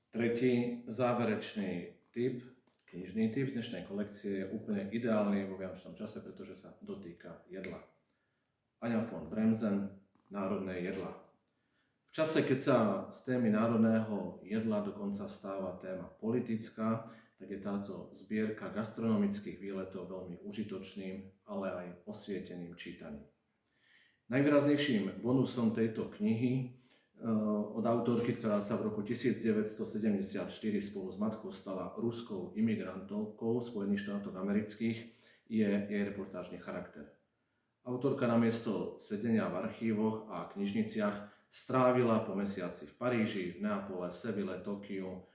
Tretí záverečný typ, knižný typ z dnešnej kolekcie je úplne ideálny vo vianočnom čase, pretože sa dotýka jedla. Anja von Bremzen, Národné jedlá. V čase, keď sa z témy národného jedla dokonca stáva téma politická, tak je táto zbierka gastronomických výletov veľmi užitočným, ale aj osvieteným čítaním. Najvýraznejším bonusom tejto knihy od autorky, ktorá sa v roku 1974 spolu s matkou stala ruskou imigrantkou Spojených štátov amerických, je jej reportážny charakter. Autorka namiesto sedenia v archívoch a knižniciach strávila po mesiaci v Paríži, v Neapole, Seville, Tokiu,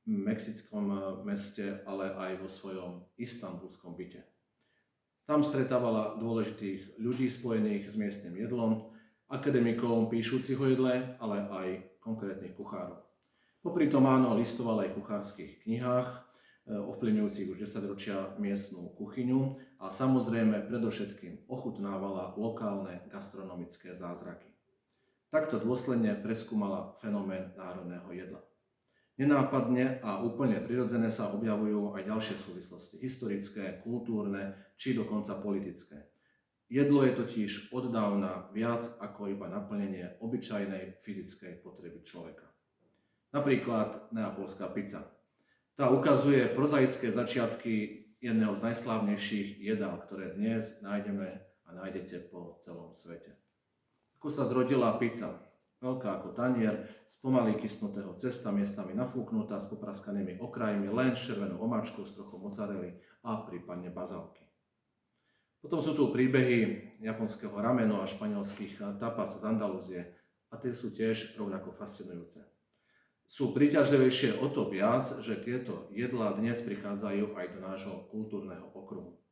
mexickom meste, ale aj vo svojom istanbulskom byte. Tam stretávala dôležitých ľudí spojených s miestnym jedlom, akademikov píšucich o jedle, ale aj konkrétnych kuchárov. Popri tom áno, listovala aj v kuchárskych knihách, ovplyvňujúcich už 10 ročia miestnu kuchyňu a samozrejme predovšetkým ochutnávala lokálne gastronomické zázraky. Takto dôsledne preskúmala fenomén národného jedla. Nenápadne a úplne prirodzené sa objavujú aj ďalšie súvislosti, historické, kultúrne či dokonca politické. Jedlo je totiž oddávna viac ako iba naplnenie obyčajnej fyzickej potreby človeka. Napríklad neapolská pizza. Tá ukazuje prozaické začiatky jedného z najslávnejších jedál, ktoré dnes nájdeme a nájdete po celom svete. Ako sa zrodila pizza? Veľká ako tanier, z pomaly kysnutého cesta, miestami nafúknutá, s popraskanými okrajmi, len s červenou omáčkou, s trochou mozzarelly a prípadne bazálky. Potom sú tu príbehy japonského ramenu a španielských tapas z Andalúzie a tie sú tiež rovnako fascinujúce. Sú príťažlivejšie o to viac, že tieto jedlá dnes prichádzajú aj do nášho kultúrneho okruhu.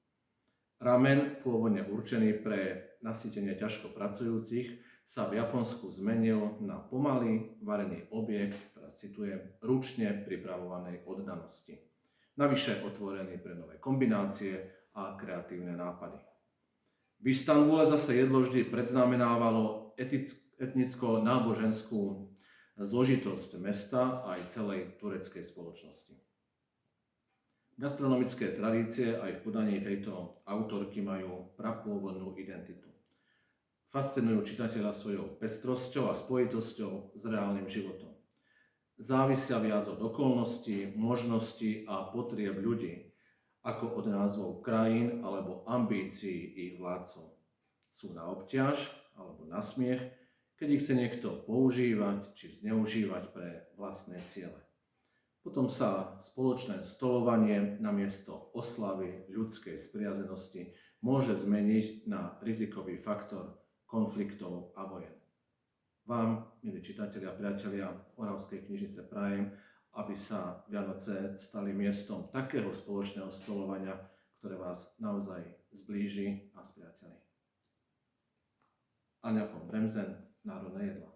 Ramen, pôvodne určený pre nasýtenie ťažko pracujúcich, sa v Japonsku zmenil na pomalý varený objekt, teraz citujem, ručne pripravovanej oddanosti. Navyše otvorený pre nové kombinácie a kreatívne nápady. V Istanbule zase jedlo vždy predznamenávalo etnicko-náboženskú zložitosť mesta aj celej tureckej spoločnosti. Gastronomické tradície aj v podaní tejto autorky majú prapôvodnú identitu. Fascinujú čitateľa svojou pestrosťou a spojitosťou s reálnym životom. Závisia viac od okolností, možností a potrieb ľudí, ako od názvov krajín alebo ambícií ich vládcov. Sú na obťaž alebo na smiech, keď ich chce niekto používať či zneužívať pre vlastné ciele. Potom sa spoločné stolovanie namiesto oslavy ľudskej spriazenosti môže zmeniť na rizikový faktor konfliktov a vojen. Vám, milí čitatelia a priatelia Oravskej knižnice, prajem, aby sa Vianoce stali miestom takého spoločného stolovania, ktoré vás naozaj zblíži a spriateli. Anja von Bremzen, Národné jedlá.